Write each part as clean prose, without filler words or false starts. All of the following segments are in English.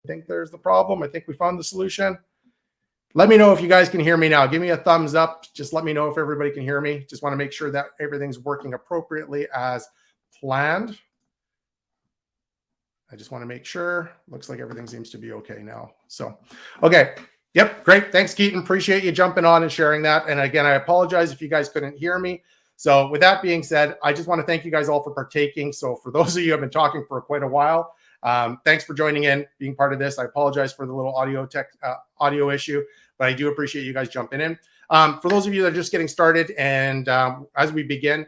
think there's the problem. I think we found the solution. Let me know if you guys can hear me now. Give me a thumbs up. Just let me know if everybody can hear me. Just want to make sure that everything's working appropriately as planned. I just want to make sure. Looks like everything seems to be okay now. So, okay. Yep. Great. Thanks, Keaton. Appreciate you jumping on and sharing that. And again, I apologize if you guys couldn't hear me. So with that being said, I just want to thank you guys all for partaking. So for those of you who have been talking for quite a while, thanks for joining in, being part of this. I apologize for the little audio issue, but I do appreciate you guys jumping in. For those of you that are just getting started, and as we begin,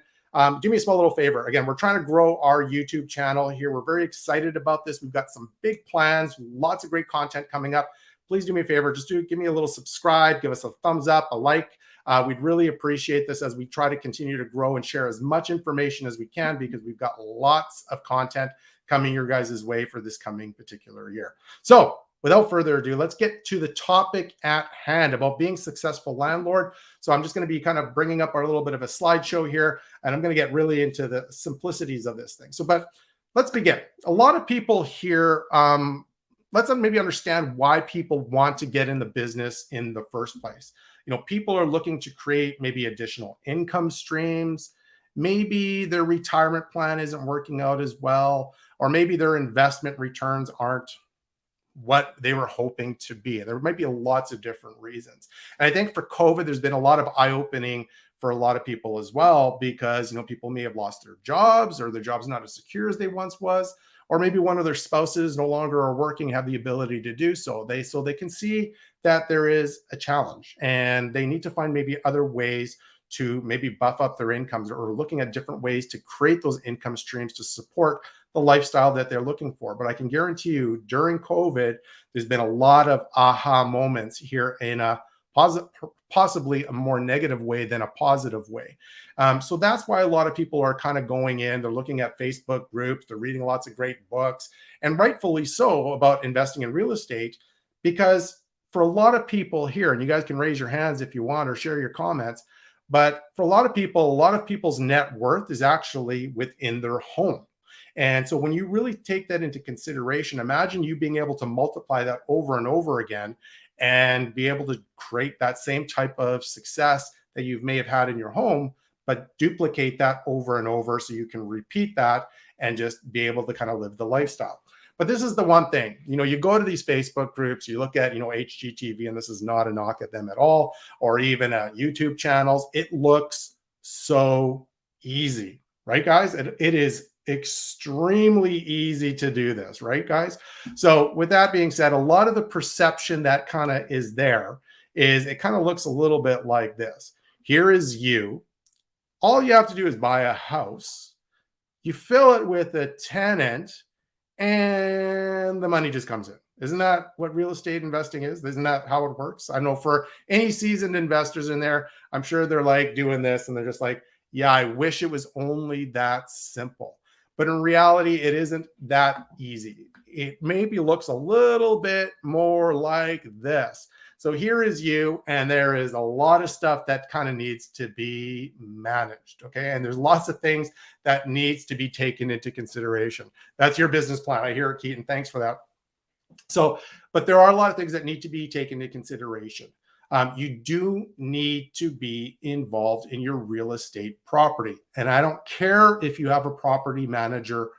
do me a small little favor. Again, we're trying to grow our YouTube channel here. We're very excited about this. We've got some big plans, lots of great content coming up. Please do me a favor. Just give me a little subscribe, give us a thumbs up, a like. We'd really appreciate this as we try to continue to grow and share as much information as we can, because we've got lots of content coming your guys' way for this coming particular year. So without further ado, let's get to the topic at hand about being a successful landlord. So I'm just going to be kind of bringing up our little bit of a slideshow here, and I'm going to get really into the simplicities of this thing. So, but let's begin. A lot of people here, let's maybe understand why people want to get in the business in the first place. You know, people are looking to create maybe additional income streams. Maybe their retirement plan isn't working out as well, or maybe their investment returns aren't what they were hoping to be. There might be lots of different reasons. And I think for COVID, there's been a lot of eye-opening for a lot of people as well, because, you know, people may have lost their jobs, or their job's not as secure as they once was, or maybe one of their spouses no longer are working, have the ability to do so. They can see that there is a challenge, and they need to find maybe other ways to maybe buff up their incomes, or looking at different ways to create those income streams to support the lifestyle that they're looking for. But I can guarantee you, during COVID, there's been a lot of aha moments here in a possibly a more negative way than a positive way. So that's why a lot of people are kind of going in, they're looking at Facebook groups, they're reading lots of great books, and rightfully so, about investing in real estate, because for a lot of people here, and you guys can raise your hands if you want or share your comments, but for a lot of people's net worth is actually within their home. And so when you really take that into consideration, imagine you being able to multiply that over and over again, and be able to create that same type of success that you may have had in your home, but duplicate that over and over, so you can repeat that and just be able to kind of live the lifestyle. But this is the one thing, you know, you go to these Facebook groups, you look at, you know, HGTV, and this is not a knock at them at all, or even YouTube channels. It looks so easy, right, guys? It is extremely easy to do this, right, guys? So with that being said, a lot of the perception that kind of is there is, it kind of looks a little bit like this. Here is you. All you have to do is buy a house. You fill it with a tenant, and the money just comes in. Isn't that what real estate investing is? Isn't that how it works? I know for any seasoned investors in there, I'm sure they're like doing this, and they're just like, yeah, I wish it was only that simple. But in reality, it isn't that easy. It maybe looks a little bit more like this. So here is you, and there is a lot of stuff that kind of needs to be managed, okay? And there's lots of things that needs to be taken into consideration. That's your business plan. I hear it, Keaton. Thanks for that. So, but there are a lot of things that need to be taken into consideration. You do need to be involved in your real estate property. And I don't care if you have a property manager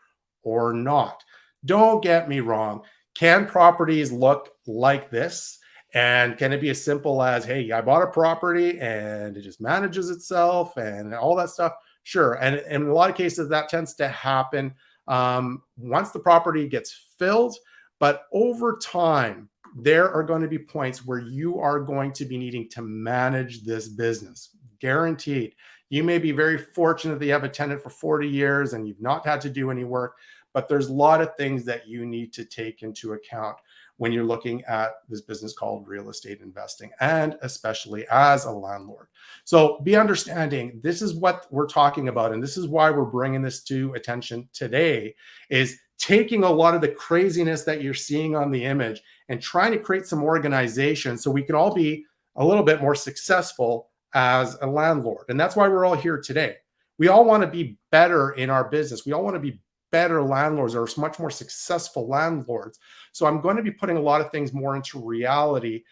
or not. Don't get me wrong. Can properties look like this? And can it be as simple as, hey, I bought a property and it just manages itself and all that stuff? Sure. And in a lot of cases, that tends to happen once the property gets filled. But over time, there are going to be points where you are going to be needing to manage this business. Guaranteed. You may be very fortunate that you have a tenant for 40 years and you've not had to do any work, but there's a lot of things that you need to take into account when you're looking at this business called real estate investing, and especially as a landlord. So be understanding, this is what we're talking about, and this is why we're bringing this to attention today, is taking a lot of the craziness that you're seeing on the image and trying to create some organization so we can all be a little bit more successful as a landlord. And that's why we're all here today. We all want to be better in our business. We all want to be better landlords or much more successful landlords. So I'm going to be putting a lot of things more into reality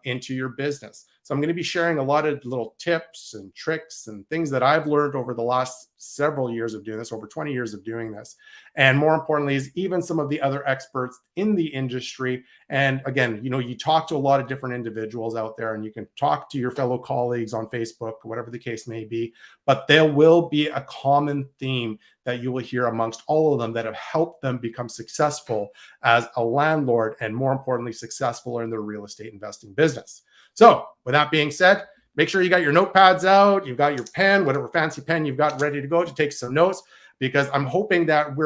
into your business. So I'm going to be sharing a lot of little tips and tricks and things that I've learned over the last several years of doing this, over 20 years of doing this. And more importantly, is even some of the other experts in the industry. And again, you talk to a lot of different individuals out there, and you can talk to your fellow colleagues on Facebook, whatever the case may be, but there will be a common theme that you will hear amongst all of them that have helped them become successful as a landlord, and more importantly, successful in their real estate investing business. So with that being said, make sure you got your notepads out, you've got your pen, whatever fancy pen you've got ready to go to take some notes, because I'm hoping that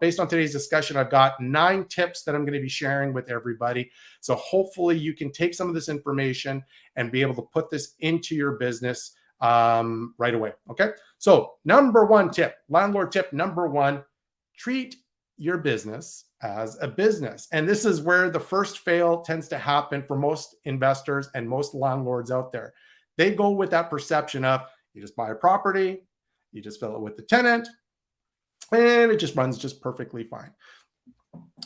based on today's discussion, I've got 9 tips that I'm going to be sharing with everybody. So hopefully you can take some of this information and be able to put this into your business right away. Okay. So number 1 tip, landlord tip number 1, treat your business as a business. And this is where the first fail tends to happen for most investors and most landlords out there. They go with that perception of, you just buy a property, you just fill it with the tenant, and it just runs just perfectly fine.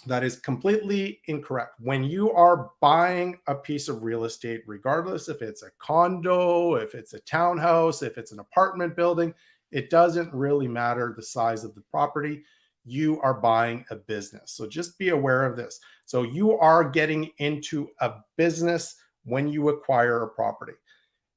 That is completely incorrect. When you are buying a piece of real estate, regardless if it's a condo, if it's a townhouse, if it's an apartment building, it doesn't really matter the size of the property. You are buying a business. So just be aware of this. So you are getting into a business when you acquire a property.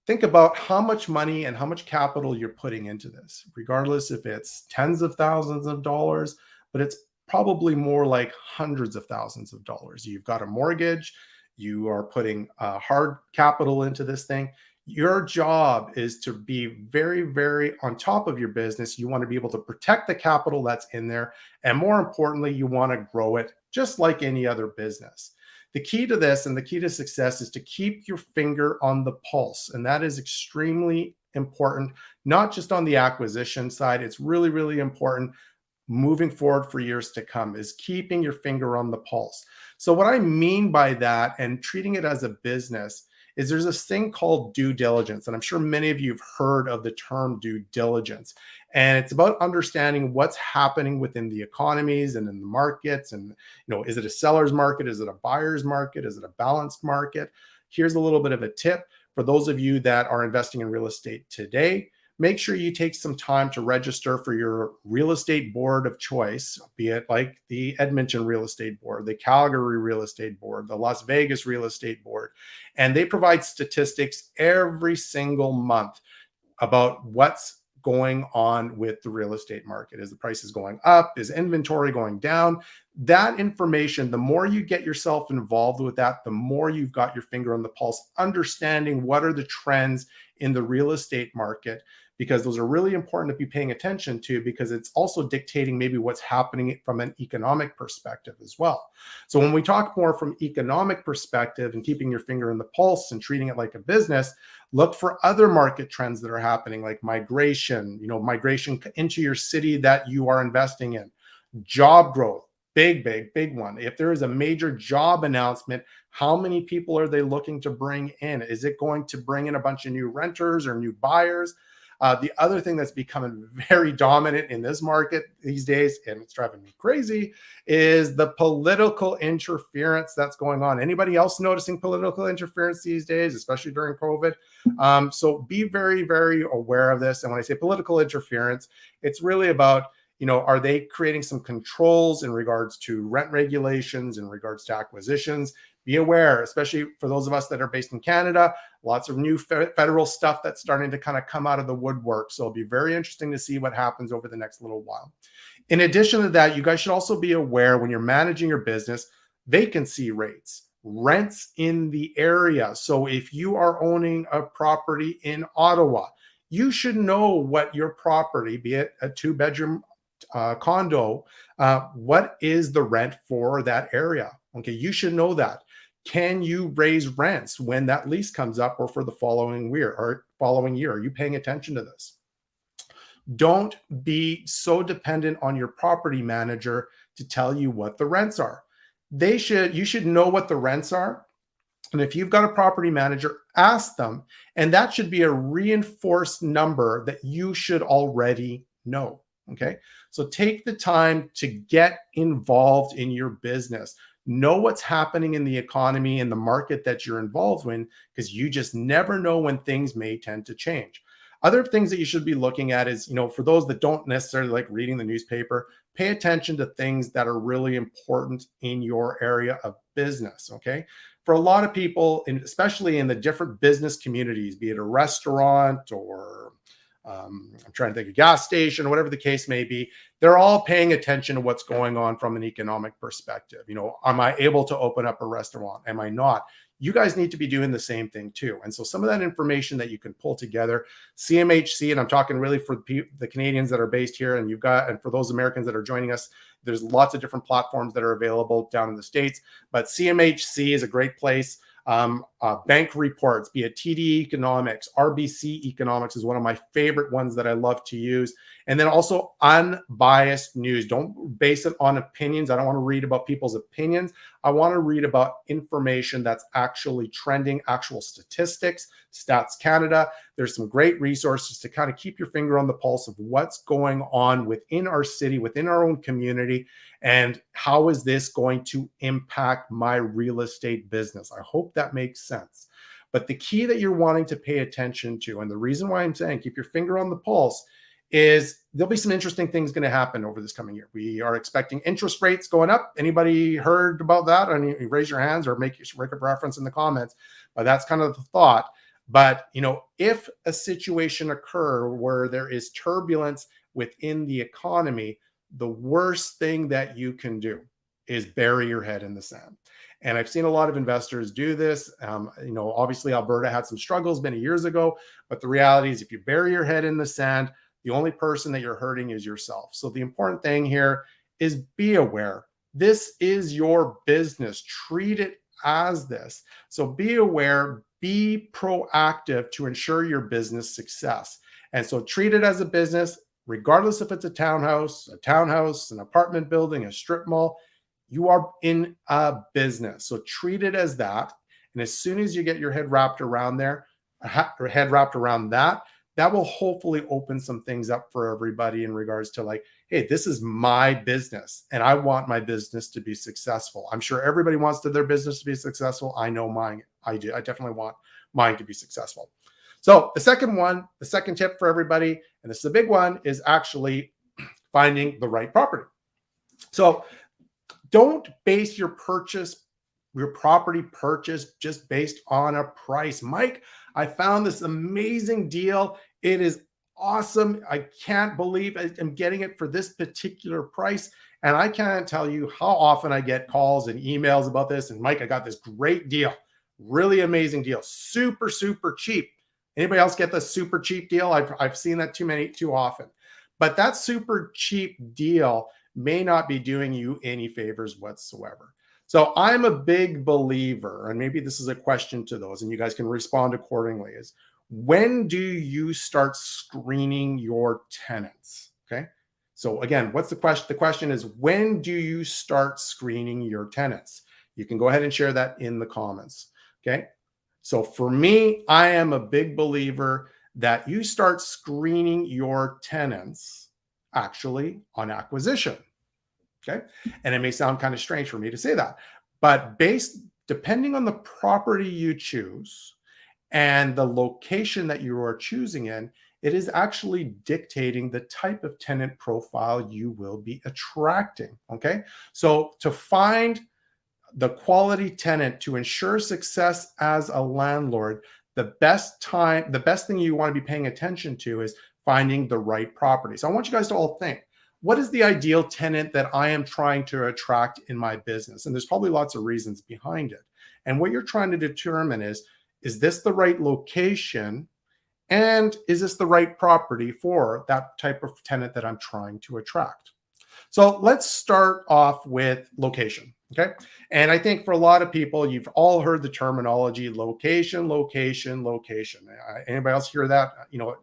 Think about how much money and how much capital you're putting into this, regardless if it's tens of thousands of dollars, but it's probably more like hundreds of thousands of dollars. You've got a mortgage, you are putting hard capital into this thing. Your job is to be very, very on top of your business. You want to be able to protect the capital that's in there. And more importantly, you want to grow it just like any other business. The key to this and the key to success is to keep your finger on the pulse. And that is extremely important, not just on the acquisition side. It's really, really important moving forward for years to come, is keeping your finger on the pulse. So what I mean by that, and treating it as a business, is there's this thing called due diligence. And I'm sure many of you have heard of the term due diligence. And it's about understanding what's happening within the economies and in the markets. And, is it a seller's market? Is it a buyer's market? Is it a balanced market? Here's a little bit of a tip for those of you that are investing in real estate today. Make sure you take some time to register for your real estate board of choice, be it like the Edmonton Real Estate Board, the Calgary Real Estate Board, the Las Vegas Real Estate Board. And they provide statistics every single month about what's going on with the real estate market. Is the prices going up? Is inventory going down? That information, the more you get yourself involved with that, the more you've got your finger on the pulse, understanding what are the trends in the real estate market, because those are really important to be paying attention to, because it's also dictating maybe what's happening from an economic perspective as well. So when we talk more from economic perspective and keeping your finger in the pulse and treating it like a business, look for other market trends that are happening, like migration, migration into your city that you are investing in, job growth. Big one. If there is a major job announcement, how many people are they looking to bring in? Is it going to bring in a bunch of new renters or new buyers? The other thing that's becoming very dominant in this market these days, and it's driving me crazy, is the political interference that's going on. Anybody else noticing political interference these days, especially during COVID? So be very, very aware of this. And when I say political interference, it's really about, are they creating some controls in regards to rent regulations, in regards to acquisitions? Be aware, especially for those of us that are based in Canada, lots of new federal stuff that's starting to kind of come out of the woodwork. So it'll be very interesting to see what happens over the next little while. In addition to that, you guys should also be aware when you're managing your business, vacancy rates, rents in the area. So if you are owning a property in Ottawa, you should know what your property, be it a 2-bedroom condo, what is the rent for that area? Okay, you should know that. Can you raise rents when that lease comes up, or for the following year? Are you paying attention to this? Don't be so dependent on your property manager to tell you what the rents are. You should know what the rents are. And if you've got a property manager, ask them. And that should be a reinforced number that you should already know. Okay. So take the time to get involved in your business. Know what's happening in the economy and the market that you're involved in, because you just never know when things may tend to change. Other things that you should be looking at is, for those that don't necessarily like reading the newspaper, pay attention to things that are really important in your area of business. Okay. For a lot of people, especially in the different business communities, be it a restaurant or I'm trying to think, a gas station, whatever the case may be, they're all paying attention to what's going on from an economic perspective. Am I able to open up a restaurant? Am I not? You guys need to be doing the same thing too. And so some of that information that you can pull together, CMHC, and I'm talking really for the Canadians that are based here, and for those Americans that are joining us, there's lots of different platforms that are available down in the States, but CMHC is a great place. Bank reports, be it TD Economics, RBC Economics is one of my favorite ones that I love to use. And then also unbiased news. Don't base it on opinions. I don't want to read about people's opinions. I want to read about information that's actually trending, actual statistics, Stats Canada. There's some great resources to kind of keep your finger on the pulse of what's going on within our city, within our own community, and how is this going to impact my real estate business. I hope that makes sense. But the key that you're wanting to pay attention to, and the reason why I'm saying keep your finger on the pulse, is there'll be some interesting things going to happen over this coming year. We are expecting interest rates going up. Anybody heard about that? I mean, raise your hands or make a reference in the comments. But that's kind of the thought. But, if a situation occur where there is turbulence within the economy, the worst thing that you can do is bury your head in the sand. And I've seen a lot of investors do this. Obviously Alberta had some struggles many years ago, but the reality is if you bury your head in the sand, the only person that you're hurting is yourself. So the important thing here is be aware. This is your business. Treat it as this. So be aware, be proactive to ensure your business success. And so treat it as a business, regardless if it's a townhouse, an apartment building, a strip mall. You are in a business. So treat it as that. And as soon as you get your head wrapped around that will hopefully open some things up for everybody in regards to like, hey, this is my business and I want my business to be successful. I'm sure everybody wants their business to be successful. I know mine. I do. I definitely want mine to be successful. So the second tip for everybody, and this is a big one, is actually finding the right property. So don't base your property purchase just based on a price. Mike, I found this amazing deal. It is awesome. I can't believe I'm getting it for this particular price. And I can't tell you how often I get calls and emails about this. And Mike, I got this great deal, really amazing deal, super, super cheap. Anybody else get the super cheap deal? I've seen that too often. But that super cheap deal may not be doing you any favors whatsoever. So I'm a big believer, and maybe this is a question to those, and you guys can respond accordingly, is when do you start screening your tenants? Okay. So again, what's the question? The question is, when do you start screening your tenants? You can go ahead and share that in the comments. Okay. So for me, I am a big believer that you start screening your tenants actually on acquisition. Okay. And it may sound kind of strange for me to say that, but depending on the property you choose and the location that you are choosing in, it is actually dictating the type of tenant profile you will be attracting. Okay. So to find the quality tenant, to ensure success as a landlord, the best thing you want to be paying attention to is finding the right property. So I want you guys to all think, what is the ideal tenant that I am trying to attract in my business? And there's probably lots of reasons behind it. And what you're trying to determine is this the right location? And is this the right property for that type of tenant that I'm trying to attract? So let's start off with location. Okay. And I think for a lot of people, you've all heard the terminology location, location, location. Anybody else hear that?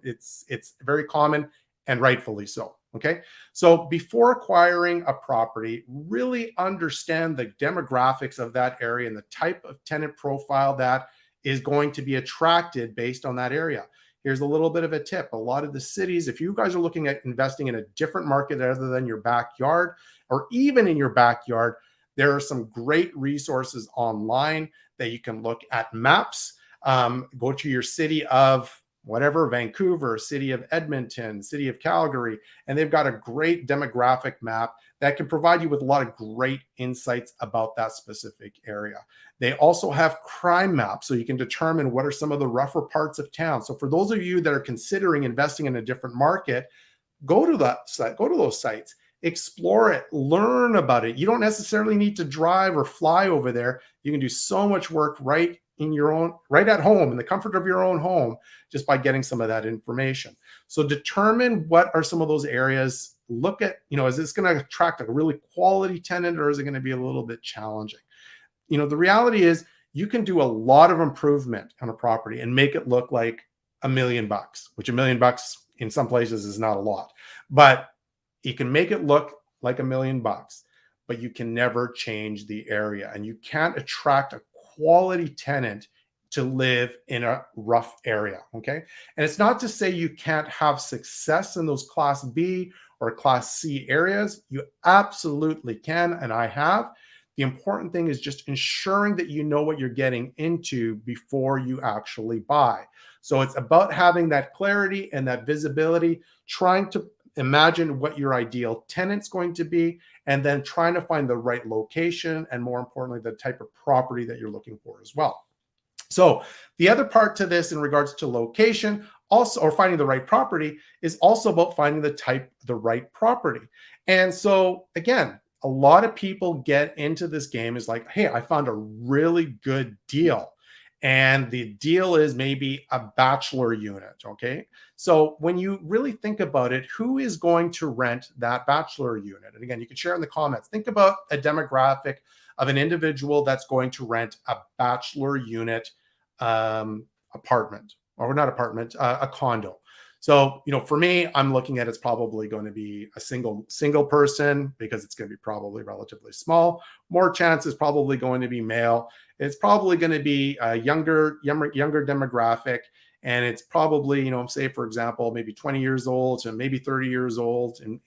It's very common, and rightfully so. Okay. So before acquiring a property, really understand the demographics of that area and the type of tenant profile that is going to be attracted based on that area. here's a little bit of a tip. A lot of the cities, if you guys are looking at investing in a different market other than your backyard, or even in your backyard, there are some great resources online that you can look at maps. Go to your city of whatever, Vancouver, city of Edmonton, city of Calgary, and they've got a great demographic map that can provide you with a lot of great insights about that specific area. They also have crime maps, so you can determine what are some of the rougher parts of town. So for those of you that are considering investing in a different market, go to that site, go to those sites, explore it, learn about it. You don't necessarily need to drive or fly over there. You can do so much work right at home, in the comfort of your own home, just by getting some of that information. So determine what are some of those areas. Look at, is this going to attract a really quality tenant, or is it going to be a little bit challenging? The reality is you can do a lot of improvement on a property and make it look like $1 million, which $1 million in some places is not a lot, but you can make it look like $1 million, but you can never change the area, and you can't attract a quality tenant to live in a rough area. Okay. And it's not to say you can't have success in those class B or class C areas. You absolutely can. And I have. The important thing is just ensuring that you know what you're getting into before you actually buy. So it's about having that clarity and that visibility, trying to imagine what your ideal tenant's going to be, and then trying to find the right location, and more importantly, the type of property that you're looking for as well. So the other part to this in regards to location also, or finding the right property, is also about finding the right property. And so again, a lot of people get into this game is like, hey, I found a really good deal. And the deal is maybe a bachelor unit. Okay. So when you really think about it, who is going to rent that bachelor unit? And again, you can share in the comments. Think about a demographic of an individual that's going to rent a bachelor unit apartment, or not apartment, a condo. So, for me, I'm looking at it's probably going to be a single person, because it's going to be probably relatively small. More chance is probably going to be male. It's probably going to be a younger demographic. And it's probably, say, for example, maybe 20 years old to maybe 30 years old. And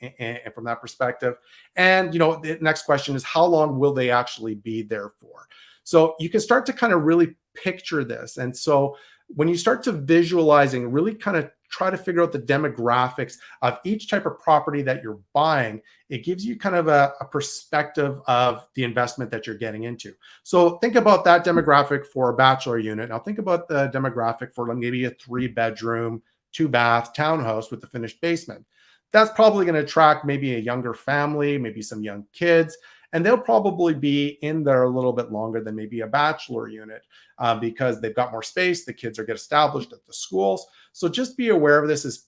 from that perspective. And, the next question is, how long will they actually be there for? So you can start to kind of really picture this. And so when you start to visualizing, really kind of try to figure out the demographics of each type of property that you're buying, it gives you kind of a perspective of the investment that you're getting into. So think about that demographic for a bachelor unit. Now think about the demographic for maybe a 3-bedroom, 2-bath townhouse with the finished basement. That's probably going to attract maybe a younger family, maybe some young kids. And they'll probably be in there a little bit longer than maybe a bachelor unit because they've got more space. The kids are get established at the schools. So just be aware of this as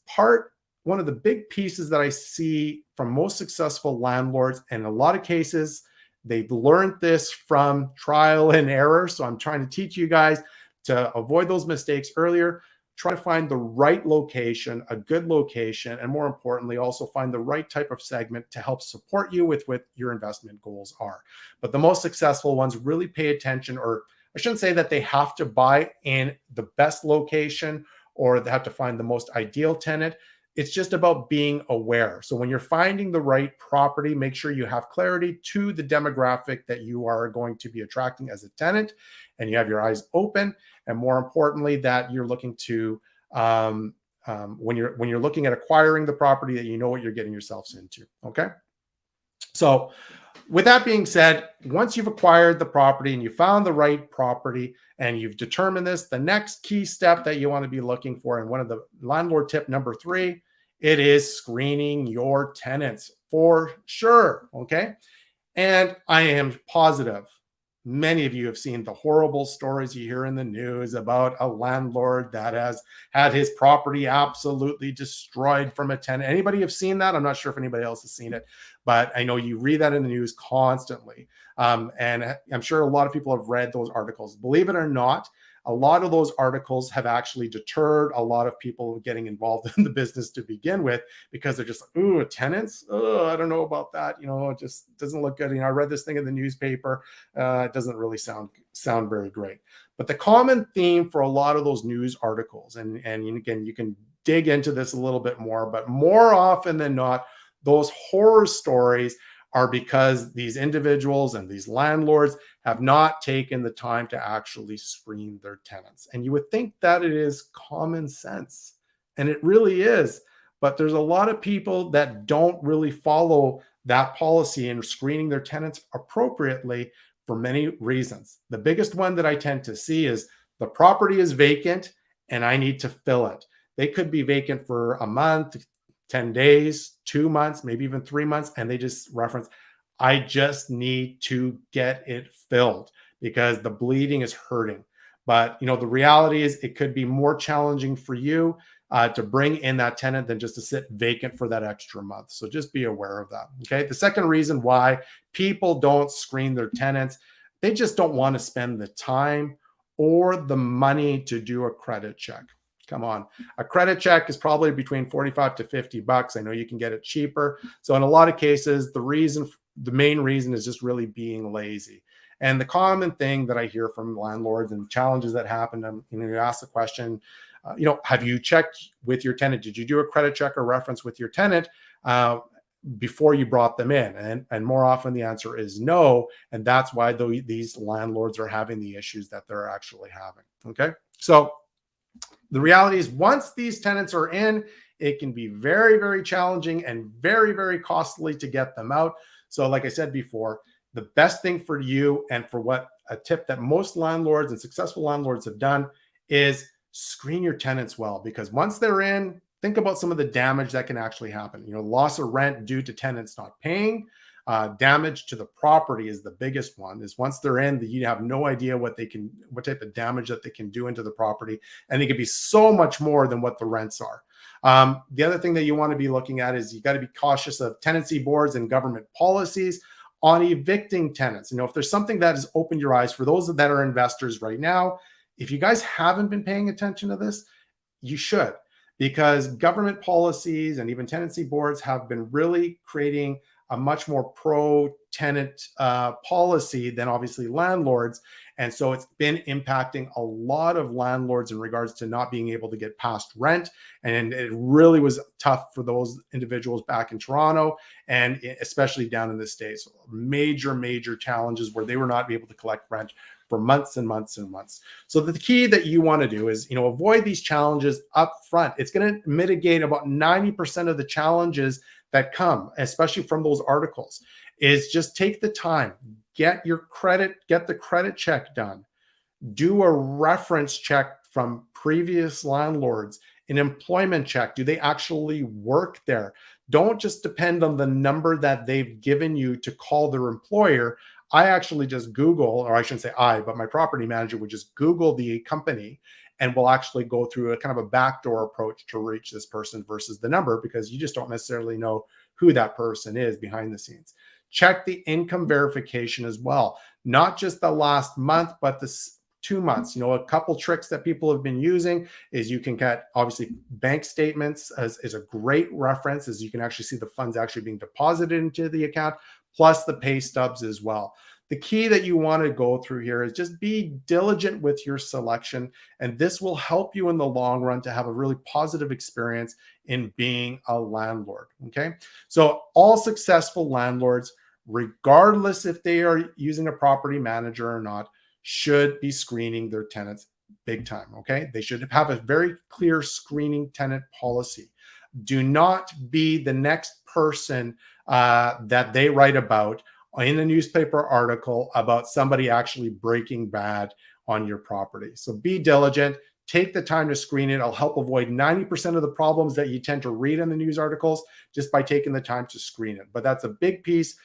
one of the big pieces that I see from most successful landlords. And in a lot of cases, they've learned this from trial and error. So I'm trying to teach you guys to avoid those mistakes earlier. Try to find the right location, a good location, and more importantly, also find the right type of segment to help support you with what your investment goals are. But the most successful ones really pay attention, or I shouldn't say that they have to buy in the best location or they have to find the most ideal tenant. It's just about being aware. So when you're finding the right property, make sure you have clarity to the demographic that you are going to be attracting as a tenant, and you have your eyes open. And more importantly, that you're looking to, when you're looking at acquiring the property, that you know what you're getting yourselves into. Okay. So with that being said, once you've acquired the property and you found the right property and you've determined this, the next key step that you want to be looking for, and one of the landlord tip number 3, it is screening your tenants for sure. Okay. And I am positive many of you have seen the horrible stories you hear in the news about a landlord that has had his property absolutely destroyed from a tenant. Anybody have seen that? I'm not sure if anybody else has seen it, but I know you read that in the news constantly. And I'm sure a lot of people have read those articles. Believe it or not, a lot of those articles have actually deterred a lot of people getting involved in the business to begin with, because they're just like, ooh, tenants? Oh, I don't know about that. It just doesn't look good. I read this thing in the newspaper. It doesn't really sound very great. But the common theme for a lot of those news articles, and again, you can dig into this a little bit more, but more often than not, those horror stories are because these individuals and these landlords have not taken the time to actually screen their tenants. And you would think that it is common sense, and it really is. But there's a lot of people that don't really follow that policy in screening their tenants appropriately for many reasons. The biggest one that I tend to see is the property is vacant and I need to fill it. They could be vacant for a month, 10 days, 2 months, maybe even 3 months. And they just reference, I just need to get it filled because the bleeding is hurting. But the reality is it could be more challenging for you to bring in that tenant than just to sit vacant for that extra month. So just be aware of that. Okay. The second reason why people don't screen their tenants, they just don't want to spend the time or the money to do a credit check. Come on. A credit check is probably between 45 to 50 bucks. I know you can get it cheaper. So in a lot of cases, the main reason is just really being lazy. And the common thing that I hear from landlords and challenges that happen, you ask the question, have you checked with your tenant? Did you do a credit check or reference with your tenant before you brought them in? And more often the answer is no. And that's why these landlords are having the issues that they're actually having. Okay. So the reality is once these tenants are in, it can be very, very challenging and very, very costly to get them out. So like I said before, the best thing for you, and for what a tip that most landlords and successful landlords have done, is screen your tenants well, because once they're in, think about some of the damage that can actually happen. Loss of rent due to tenants not paying, damage to the property is the biggest one. Is once they're in, you have no idea what type of damage that they can do into the property, and it could be so much more than what the rents are. The other thing that you want to be looking at is you got to be cautious of tenancy boards and government policies on evicting tenants. If there's something that has opened your eyes for those that are investors right now, if you guys haven't been paying attention to this, you should, because government policies and even tenancy boards have been really creating a much more pro-tenant policy than obviously landlords. And so it's been impacting a lot of landlords in regards to not being able to get past rent. And it really was tough for those individuals back in Toronto, and especially down in the States. Major, major challenges where they were not able to collect rent for months and months and months. So the key that you want to do is, avoid these challenges up front. It's going to mitigate about 90% of the challenges that come, especially from those articles. Is just take the time, get the credit check done, do a reference check from previous landlords, an employment check. Do they actually work there? Don't just depend on the number that they've given you to call their employer. I actually just Google, or I shouldn't say but my property manager would just Google the company, and we'll actually go through a kind of a backdoor approach to reach this person versus the number, because you just don't necessarily know who that person is behind the scenes. Check the income verification as well, not just the last month, but the 2 months. A couple tricks that people have been using is you can get, obviously, bank statements is a great reference, as you can actually see the funds actually being deposited into the account, plus the pay stubs as well. The key that you want to go through here is just be diligent with your selection, and this will help you in the long run to have a really positive experience in being a landlord. Okay. So all successful landlords, regardless if they are using a property manager or not, should be screening their tenants big time. Okay. They should have a very clear screening tenant policy. Do not be the next person that they write about in a newspaper article about somebody actually breaking bad on your property. So be diligent, take the time to screen it. It'll help avoid 90% of the problems that you tend to read in the news articles just by taking the time to screen it. But that's a big piece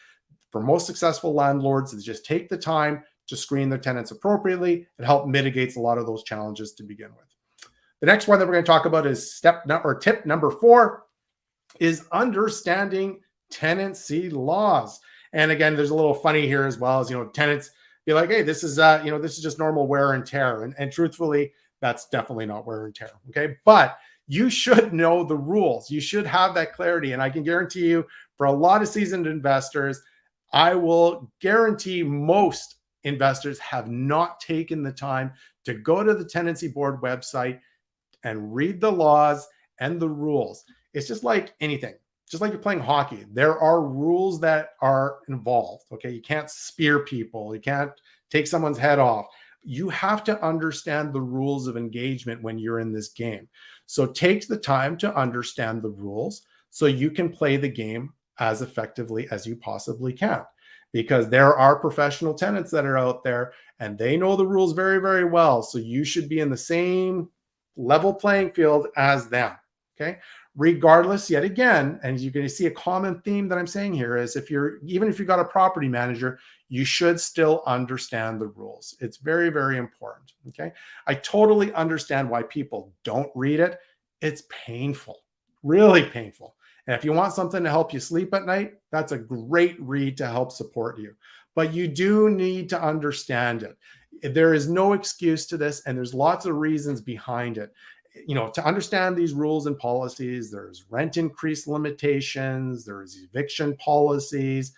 for most successful landlords, is just take the time to screen their tenants appropriately. It helps mitigates a lot of those challenges to begin with. The next one that we're going to talk about is tip number 4 is understanding tenancy laws. And again, there's a little funny here as well, as tenants be like, hey, this is this is just normal wear and tear. And truthfully, that's definitely not wear and tear. Okay. But you should know the rules. You should have that clarity. And I can guarantee you, for a lot of seasoned investors, I will guarantee most investors have not taken the time to go to the tenancy board website and read the laws and the rules. It's just like anything, just like you're playing hockey. There are rules that are involved. Okay. You can't spear people, you can't take someone's head off. You have to understand the rules of engagement when you're in this game. So take the time to understand the rules so you can play the game as effectively as you possibly can. Because there are professional tenants that are out there and they know the rules very, very well. So you should be in the same level playing field as them. Okay. Regardless, yet again, and you're going to see a common theme that I'm saying here is even if you've got a property manager, you should still understand the rules. It's very, very important. Okay. I totally understand why people don't read it. It's painful, really painful. And if you want something to help you sleep at night, that's a great read to help support you. But you do need to understand it. There is no excuse to this, and there's lots of reasons behind it. To understand these rules and policies, there's rent increase limitations, there's eviction policies,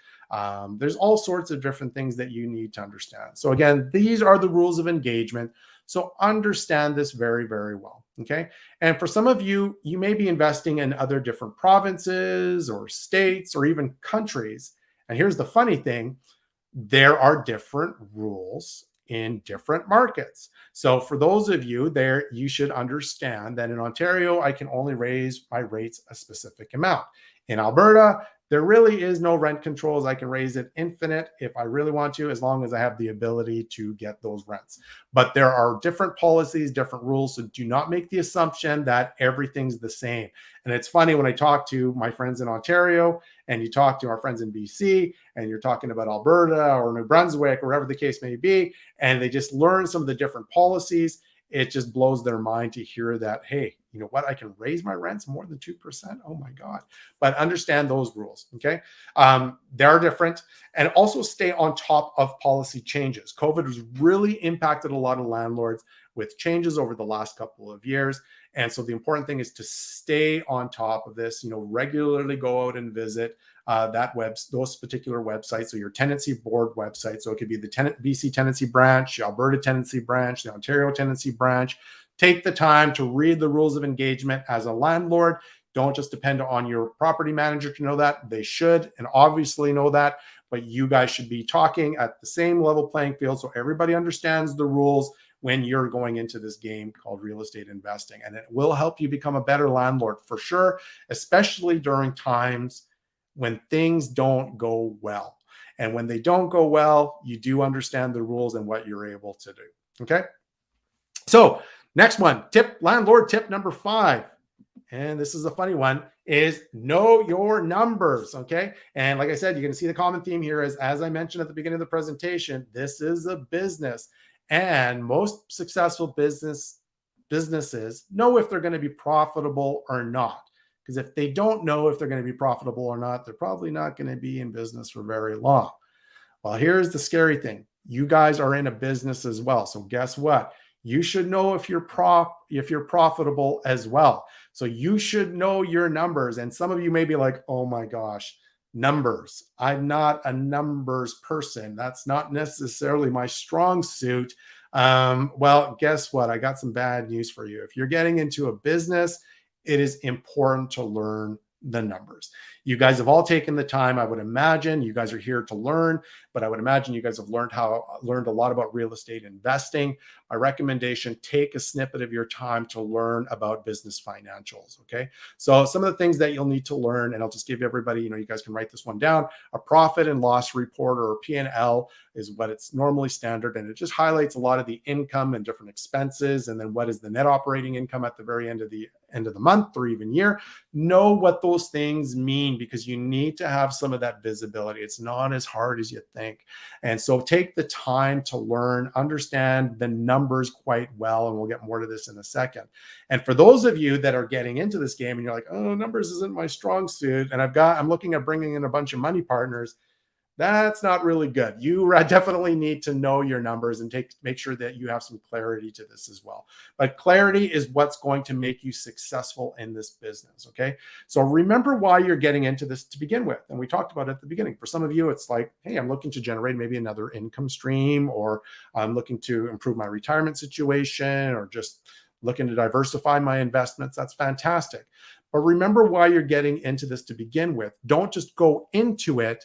there's all sorts of different things that you need to understand. So again, these are the rules of engagement. So understand this very, very well. Okay. And for some of you, you may be investing in other different provinces or states or even countries. And here's the funny thing, there are different rules in different markets. So for those of you there, you should understand that in Ontario, I can only raise my rates a specific amount. In Alberta, there really is no rent controls. I can raise it infinite if I really want to, as long as I have the ability to get those rents. But there are different policies, different rules. So do not make the assumption that everything's the same. And it's funny when I talk to my friends in Ontario and you talk to our friends in BC and you're talking about Alberta or New Brunswick or whatever the case may be, and they just learn some of the different policies. It just blows their mind to hear that, hey, you know what, I can raise my rents more than 2%. Oh my God. But understand those rules. Okay. They're different. And also stay on top of policy changes. COVID has really impacted a lot of landlords with changes over the last couple of years. And so the important thing is to stay on top of this, regularly go out and visit those particular websites. So your tenancy board website. So it could be the BC tenancy branch, Alberta tenancy branch, the Ontario tenancy branch. Take the time to read the rules of engagement as a landlord. Don't just depend on your property manager to know that. They should and obviously know that, but you guys should be talking at the same level playing field so everybody understands the rules when you're going into this game called real estate investing. And it will help you become a better landlord for sure, especially during times when things don't go well. And when they don't go well, you do understand the rules and what you're able to do. Okay. So next one, landlord tip number 5. And this is a funny one, is know your numbers. Okay. And like I said, you're going to see the common theme here is, as I mentioned at the beginning of the presentation, this is a business. And most successful businesses know if they're going to be profitable or not. Because if they don't know if they're going to be profitable or not, they're probably not going to be in business for very long. Well, here's the scary thing. You guys are in a business as well. So guess what? You should know if you're profitable as well. So you should know your numbers. And some of you may be like, oh my gosh, numbers. I'm not a numbers person. That's not necessarily my strong suit. Well, guess what? I got some bad news for you. If you're getting into a business, it is important to learn the numbers. You guys have all taken the time. I would imagine you guys are here to learn, but I would imagine you guys have learned a lot about real estate investing. My recommendation, take a snippet of your time to learn about business financials. Okay. So some of the things that you'll need to learn, and I'll just give everybody, you guys can write this one down. A profit and loss report, or a P&L, is what it's normally standard. And it just highlights a lot of the income and different expenses. And then what is the net operating income at the very end of the month or even year. Know what those things mean, because you need to have some of that visibility. It's not as hard as you think. And so take the time to learn, understand the numbers quite well. And we'll get more to this in a second. And for those of you that are getting into this game and you're like, oh, numbers isn't my strong suit, and I'm looking at bringing in a bunch of money partners, That's not really good. You definitely need to know your numbers and make sure that you have some clarity to this as well. But clarity is what's going to make you successful in this business. Okay. So remember why you're getting into this to begin with. And we talked about it at the beginning. For some of you, it's like, hey, I'm looking to generate maybe another income stream, or I'm looking to improve my retirement situation, or just looking to diversify my investments. That's fantastic. But remember why you're getting into this to begin with. Don't just go into it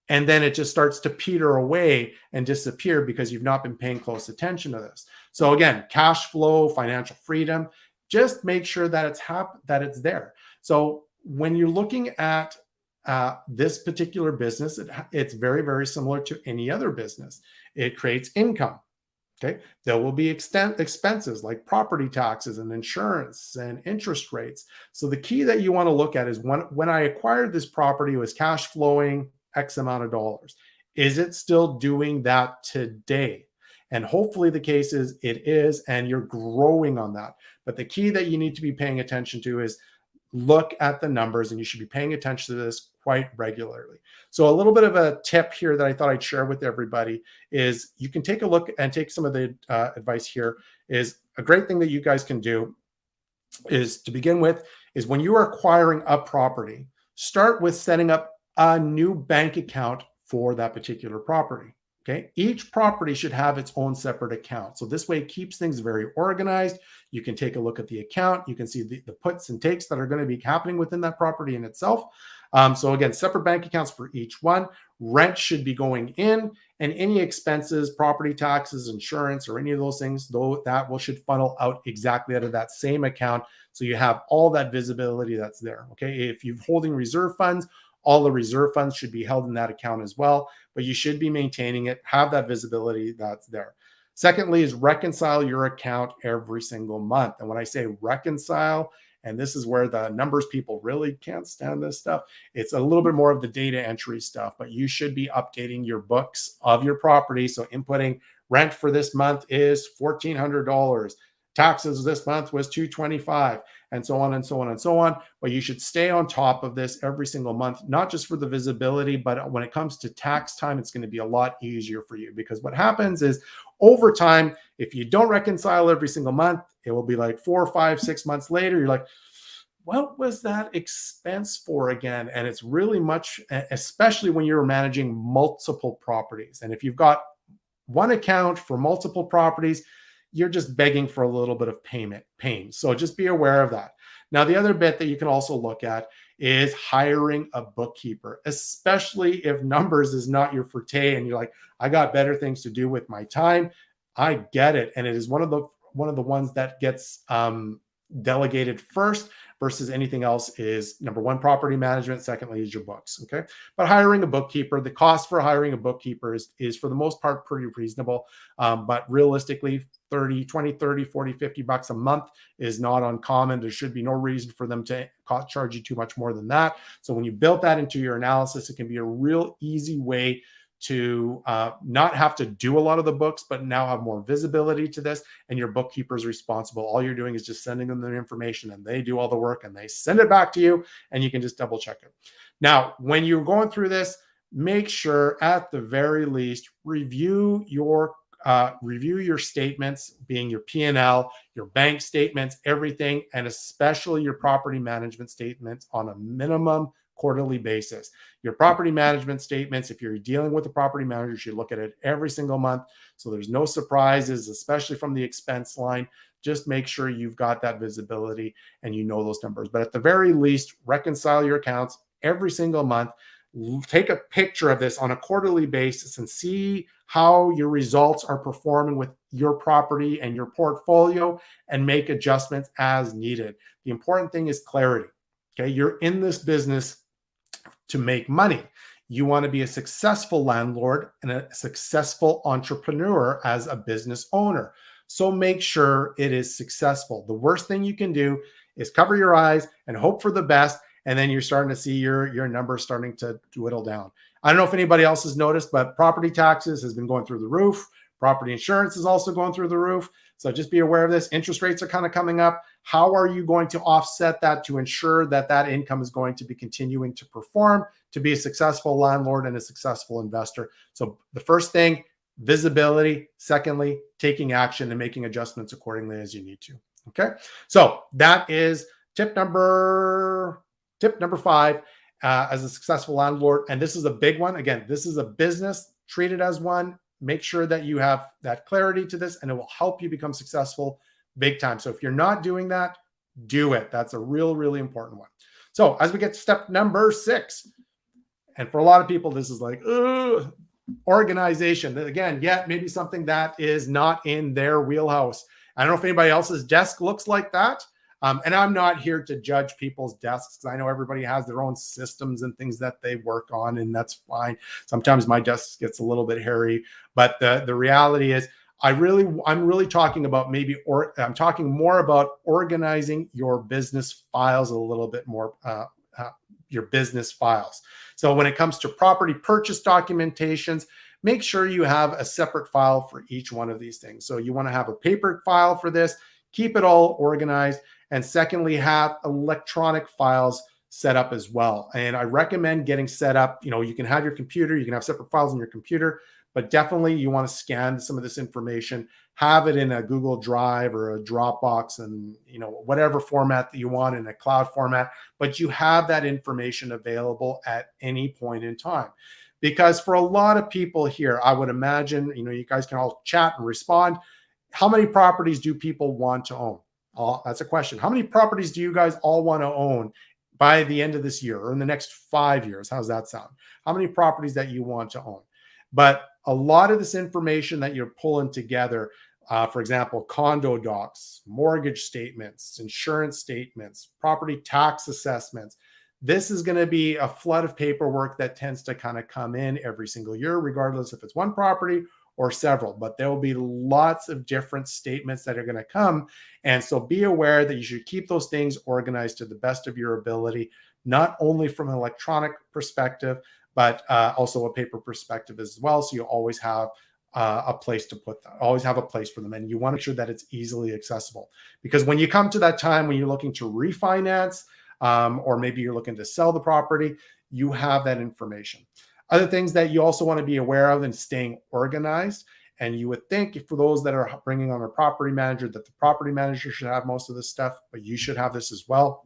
and then it just starts to peter away and disappear because you've not been paying close attention to this. So again, cash flow, financial freedom, just make sure that it's there. So when you're looking at this particular business, it's very, very similar to any other business. It creates income. Okay. There will be expenses like property taxes and insurance and interest rates. So the key that you want to look at is when I acquired this property, it was cash flowing X amount of dollars. Is it still doing that today? And hopefully the case is it is, and you're growing on that. But the key that you need to be paying attention to is look at the numbers, and you should be paying attention to this quite regularly. So a little bit of a tip here that I thought I'd share with everybody is you can take a look and take some of the advice here. Is a great thing that you guys can do is, to begin with, is when you are acquiring a property, start with setting up a new bank account for that particular property. Okay. Each property should have its own separate account. So this way it keeps things very organized. You can take a look at the account. You can see the puts and takes that are going to be happening within that property in itself. So again, separate bank accounts for each one. Rent should be going in, and any expenses, property taxes, insurance, or any of those things, though, that should funnel out exactly out of that same account. So you have all that visibility that's there. Okay. If you're holding reserve funds, all the reserve funds should be held in that account as well, but you should be maintaining it, have that visibility that's there. Secondly is reconcile your account every single month. And when I say reconcile, and this is where the numbers people really can't stand this stuff, it's a little bit more of the data entry stuff, but you should be updating your books of your property. So inputting rent for this month is $1,400. Taxes this month was $225, and so on and so on and so on. But you should stay on top of this every single month, not just for the visibility, but when it comes to tax time, it's going to be a lot easier for you, because what happens is over time, if you don't reconcile every single month, it will be like 4, 5, 6 months later, you're like, what was that expense for again? And it's really much, especially when you're managing multiple properties. And if you've got one account for multiple properties, you're just begging for a little bit of pain. So just be aware of that. Now, the other bit that you can also look at is hiring a bookkeeper, especially if numbers is not your forte and you're like, I got better things to do with my time. I get it. And it is one of the ones that gets delegated first versus anything else is, number one, property management. Secondly is your books. Okay. But hiring a bookkeeper, the cost for hiring a bookkeeper is for the most part pretty reasonable. But realistically, 30, 20, 30, 40, 50 bucks a month is not uncommon. There should be no reason for them to charge you too much more than that. So when you build that into your analysis, it can be a real easy way to not have to do a lot of the books, but now have more visibility to this, and your bookkeeper is responsible. All you're doing is just sending them the information, and they do all the work, and they send it back to you, and you can just double check it. Now, when you're going through this, make sure at the very least, review your statements, being your P&L, your bank statements, everything, and especially your property management statements on a minimum quarterly basis. Your property management statements, if you're dealing with a property manager, you should look at it every single month. So there's no surprises, especially from the expense line. Just make sure you've got that visibility and you know those numbers. But at the very least, reconcile your accounts every single month. Take a picture of this on a quarterly basis and see how your results are performing with your property and your portfolio, and make adjustments as needed. The important thing is clarity. Okay, you're in this business to make money. You want to be a successful landlord and a successful entrepreneur as a business owner. So make sure it is successful. The worst thing you can do is cover your eyes and hope for the best, and then you're starting to see your numbers starting to dwindle down. I don't know if anybody else has noticed, but property taxes has been going through the roof. Property insurance is also going through the roof. So just be aware of this. Interest rates are kind of coming up. How are you going to offset that to ensure that that income is going to be continuing to perform, to be a successful landlord and a successful investor? So the first thing, visibility. Secondly, taking action and making adjustments accordingly as you need to. Okay. So that is tip number 5 as a successful landlord. And this is a big one. Again, this is a business. Treat it as one. Make sure that you have that clarity to this, and it will help you become successful big time. So if you're not doing that, do it. That's a really important one. So as we get to step number 6, and for a lot of people, this is like, ugh, organization. Again, yet maybe something that is not in their wheelhouse. I don't know if anybody else's desk looks like that. And I'm not here to judge people's desks, because I know everybody has their own systems and things that they work on, and that's fine. Sometimes my desk gets a little bit hairy, but the reality is I'm really talking about I'm talking more about organizing your business files a little bit more, your business files. So when it comes to property purchase documentations, make sure you have a separate file for each one of these things. So you want to have a paper file for this, keep it all organized. And secondly, have electronic files set up as well. And I recommend getting set up. You can have your computer, you can have separate files on your computer, but definitely you want to scan some of this information, have it in a Google Drive or a Dropbox, and whatever format that you want, in a cloud format, but you have that information available at any point in time. Because for a lot of people here, I would imagine, you guys can all chat and respond. How many properties do people want to own? That's a question. How many properties do you guys all want to own by the end of this year or in the next 5 years? How's that sound? How many properties that you want to own? But a lot of this information that you're pulling together, for example, condo docs, mortgage statements, insurance statements, property tax assessments, this is going to be a flood of paperwork that tends to kind of come in every single year, regardless if it's one property or several, but there will be lots of different statements that are going to come. And so be aware that you should keep those things organized to the best of your ability, not only from an electronic perspective, but also a paper perspective as well. So you always have a place to put them, always have a place for them. And you want to make sure that it's easily accessible, because when you come to that time when you're looking to refinance, or maybe you're looking to sell the property, you have that information. Other things that you also want to be aware of in staying organized, and you would think for those that are bringing on a property manager, that the property manager should have most of this stuff, but you should have this as well.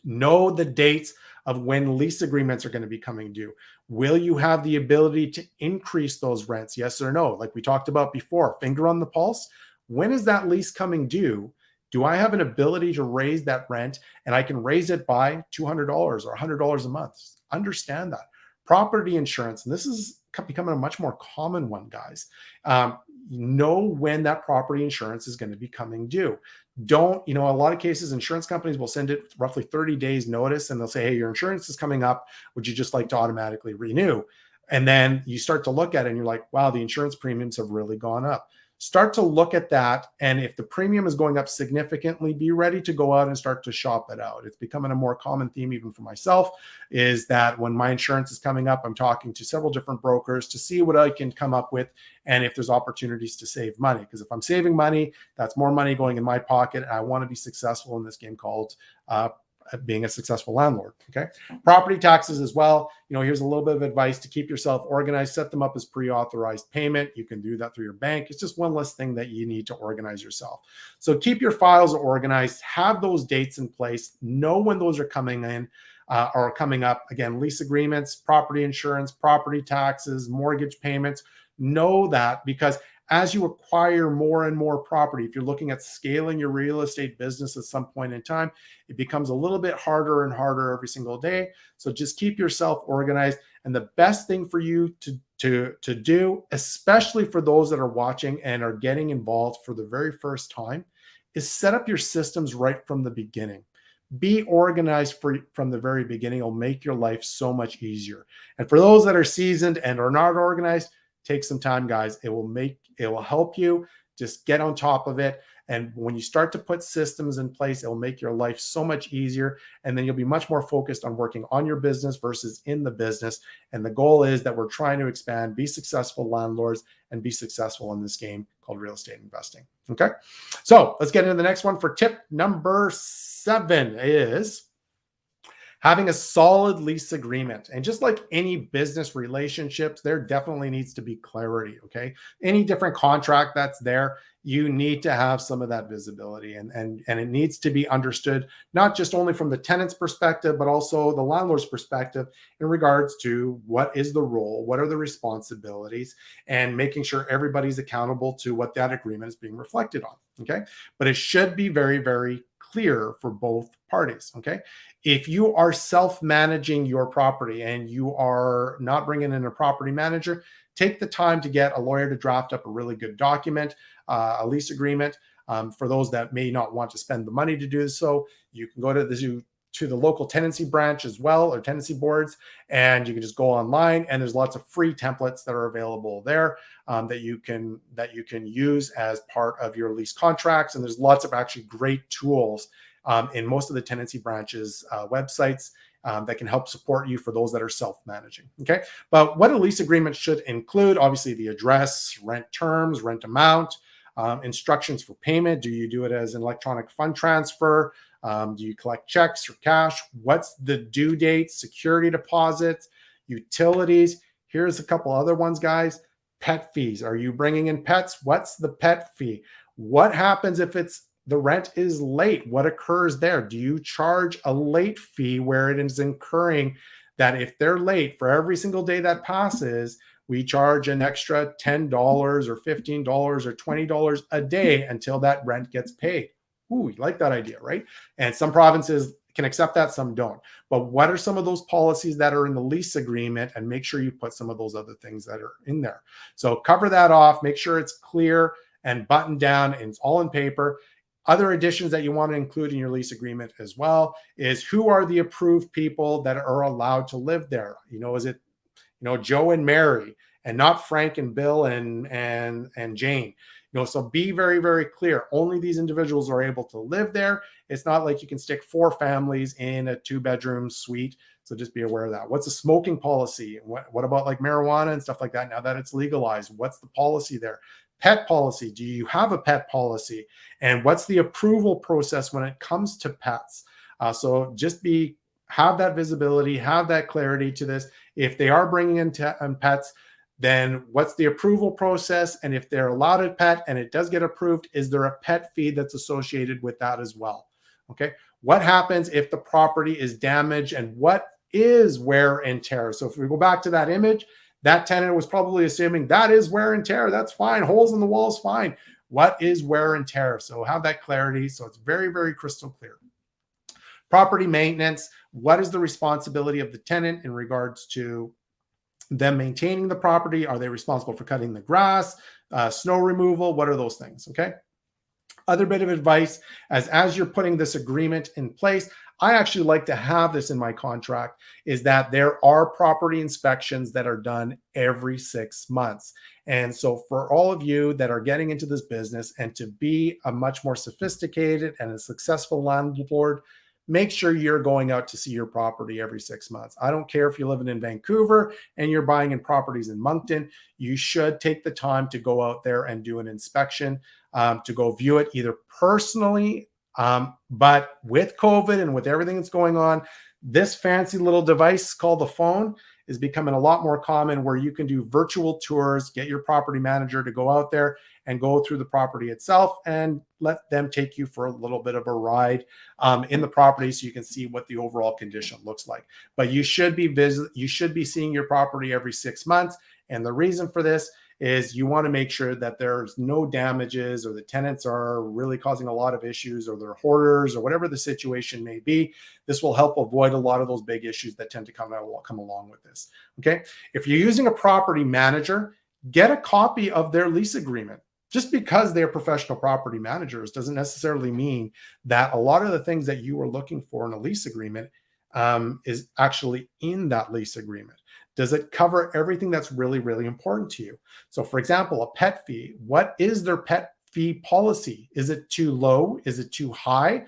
Know the dates of when lease agreements are going to be coming due. Will you have the ability to increase those rents? Yes or no? Like we talked about before, finger on the pulse. When is that lease coming due? Do I have an ability to raise that rent, and I can raise it by $200 or $100 a month? Understand that. Property insurance, and this is becoming a much more common one, guys. Know when that property insurance is going to be coming due. A lot of cases, insurance companies will send it roughly 30 days notice, and they'll say, hey, your insurance is coming up. Would you just like to automatically renew? And then you start to look at it and you're like, wow, the insurance premiums have really gone up. Start to look at that. And if the premium is going up significantly, be ready to go out and start to shop it out. It's becoming a more common theme, even for myself, is that when my insurance is coming up, I'm talking to several different brokers to see what I can come up with, and if there's opportunities to save money. Because if I'm saving money, that's more money going in my pocket. And I want to be successful in this game called being a successful landlord. Okay. Property taxes as well. Here's a little bit of advice to keep yourself organized. Set them up as pre-authorized payment. You can do that through your bank. It's just one less thing that you need to organize yourself. So keep your files organized, have those dates in place, know when those are coming in or coming up. Again, lease agreements, property insurance, property taxes, mortgage payments. Know that, because as you acquire more and more property, if you're looking at scaling your real estate business at some point in time, it becomes a little bit harder and harder every single day. So just keep yourself organized. And the best thing for you to do, especially for those that are watching and are getting involved for the very first time, is set up your systems right from the beginning. Be organized from the very beginning. It'll make your life so much easier. And for those that are seasoned and are not organized, take some time, guys. It will help you Just get on top of it. And when you start to put systems in place, it'll make your life so much easier. And then you'll be much more focused on working on your business versus in the business. And the goal is that we're trying to expand, be successful landlords, and be successful in this game called real estate investing. Okay. So let's get into the next one. For tip number 7 is having a solid lease agreement. And just like any business relationships, there definitely needs to be clarity. Okay. Any different contract that's there, you need to have some of that visibility, and it needs to be understood, not just only from the tenant's perspective, but also the landlord's perspective in regards to what is the role, what are the responsibilities, and making sure everybody's accountable to what that agreement is being reflected on. Okay. But it should be very, very clear for both parties. Okay. If you are self-managing your property and you are not bringing in a property manager, take the time to get a lawyer to draft up a really good document, a lease agreement. For those that may not want to spend the money to do so, you can go to the local tenancy branch as well, or tenancy boards, and you can just go online, and there's lots of free templates that are available there that you can use as part of your lease contracts. And there's lots of actually great tools in most of the tenancy branches websites that can help support you for those that are self-managing. Okay. But what a lease agreement should include, obviously the address, rent terms, rent amount, instructions for payment. Do you do it as an electronic fund transfer? Do you collect checks or cash? What's the due date, security deposits, utilities? Here's a couple other ones, guys. Pet fees. Are you bringing in pets? What's the pet fee? What happens if the rent is late? What occurs there? Do you charge a late fee where it is incurring that if they're late for every single day that passes, we charge an extra $10 or $15 or $20 a day until that rent gets paid? Ooh, you like that idea, right? And some provinces can accept that, some don't. But what are some of those policies that are in the lease agreement? And make sure you put some of those other things that are in there. So cover that off, make sure it's clear and buttoned down, and it's all in paper. Other additions that you want to include in your lease agreement as well is who are the approved people that are allowed to live there? Is it, Joe and Mary, and not Frank and Bill and Jane? So be very, very clear. Only these individuals are able to live there. It's not like you can stick 4 families in a 2-bedroom suite. So just be aware of that. What's a smoking policy? What about like marijuana and stuff like that now that it's legalized? What's the policy there? Pet policy. Do you have a pet policy? And what's the approval process when it comes to pets? So just have that visibility, have that clarity to this. If they are bringing in pets, then what's the approval process? And if they're allowed a pet and it does get approved, is there a pet fee that's associated with that as well? Okay. What happens if the property is damaged, and what is wear and tear? So if we go back to that image, that tenant was probably assuming that is wear and tear. That's fine. Holes in the walls, fine. What is wear and tear? So have that clarity. So it's very, very crystal clear. Property maintenance. What is the responsibility of the tenant in regards to them maintaining the property? Are they responsible for cutting the grass, snow removal? What are those things? Okay. Other bit of advice, as you're putting this agreement in place, I actually like to have this in my contract, is that there are property inspections that are done every 6 months. And so for all of you that are getting into this business and to be a much more sophisticated and a successful landlord, make sure you're going out to see your property every 6 months. I don't care if you're living in Vancouver and you're buying in properties in Moncton, you should take the time to go out there and do an inspection, to go view it either personally, but with COVID and with everything that's going on, this fancy little device called the phone is becoming a lot more common, where you can do virtual tours, get your property manager to go out there and go through the property itself and let them take you for a little bit of a ride in the property, so you can see what the overall condition looks like. But you should be seeing your property every 6 months. And the reason for this is you want to make sure that there's no damages, or the tenants are really causing a lot of issues, or they're hoarders, or whatever the situation may be. This will help avoid a lot of those big issues that tend to come along with this. Okay. If you're using a property manager, get a copy of their lease agreement. Just because they're professional property managers doesn't necessarily mean that a lot of the things that you are looking for in a lease agreement is actually in that lease agreement. Does it cover everything that's really, really important to you? So for example, a pet fee. What is their pet fee policy? Is it too low? Is it too high?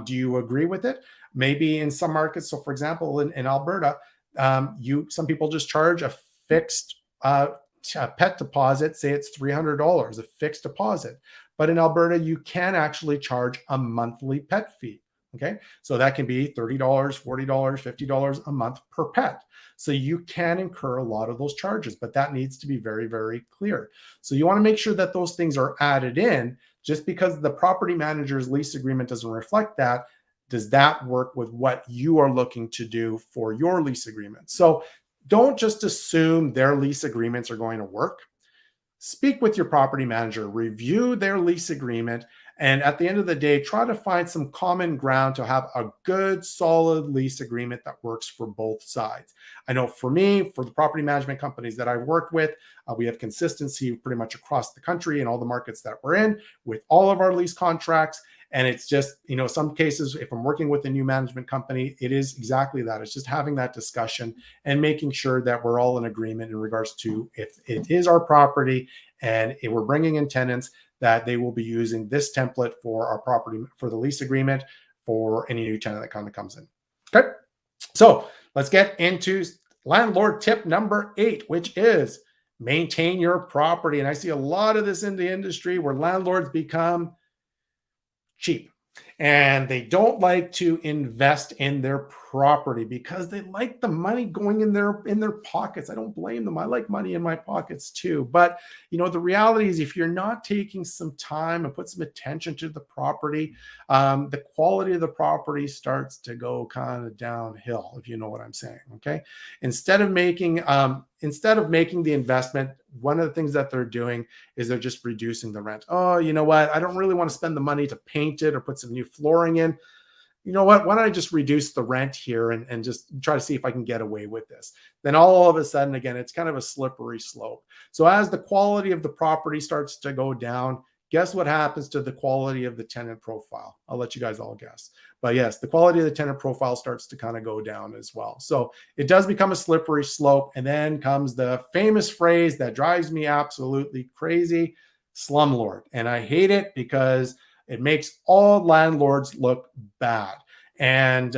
Do you agree with it? Maybe in some markets, so for example, in Alberta, some people just charge a fixed pet deposit, say it's $300, a fixed deposit. But in Alberta, you can actually charge a monthly pet fee. Okay, so that can be $30, $40, $50 a month per pet. So you can incur a lot of those charges, but that needs to be very, very clear. So you want to make sure that those things are added in. Just because the property manager's lease agreement doesn't reflect that, does that work with what you are looking to do for your lease agreement? So don't just assume their lease agreements are going to work. Speak with your property manager, review their lease agreement, and at the end of the day, try to find some common ground to have a good, solid lease agreement that works for both sides. I know for me, for the property management companies that I've worked with, we have consistency pretty much across the country in all the markets that we're in with all of our lease contracts. And it's just, some cases, if I'm working with a new management company, it is exactly that. It's just having that discussion and making sure that we're all in agreement in regards to if it is our property and if we're bringing in tenants, that they will be using this template for our property, for the lease agreement for any new tenant that kind of comes in. Okay. So let's get into landlord tip number 8, which is maintain your property. And I see a lot of this in the industry where landlords become cheap and they don't like to invest in their property because they like the money going in their pockets. I don't blame them. I like money in my pockets too. But the reality is, if you're not taking some time and put some attention to the property, the quality of the property starts to go kind of downhill, if you know what I'm saying. Okay. Instead of making the investment, one of the things that they're doing is they're just reducing the rent. Oh, you know what? I don't really want to spend the money to paint it or put some new flooring in. You know what? Why don't I just reduce the rent here and just try to see if I can get away with this? Then all of a sudden, again, it's kind of a slippery slope. So as the quality of the property starts to go down, guess what happens to the quality of the tenant profile? I'll let you guys all guess. But yes, the quality of the tenant profile starts to kind of go down as well. So it does become a slippery slope. And then comes the famous phrase that drives me absolutely crazy, slumlord. And I hate it because it makes all landlords look bad. And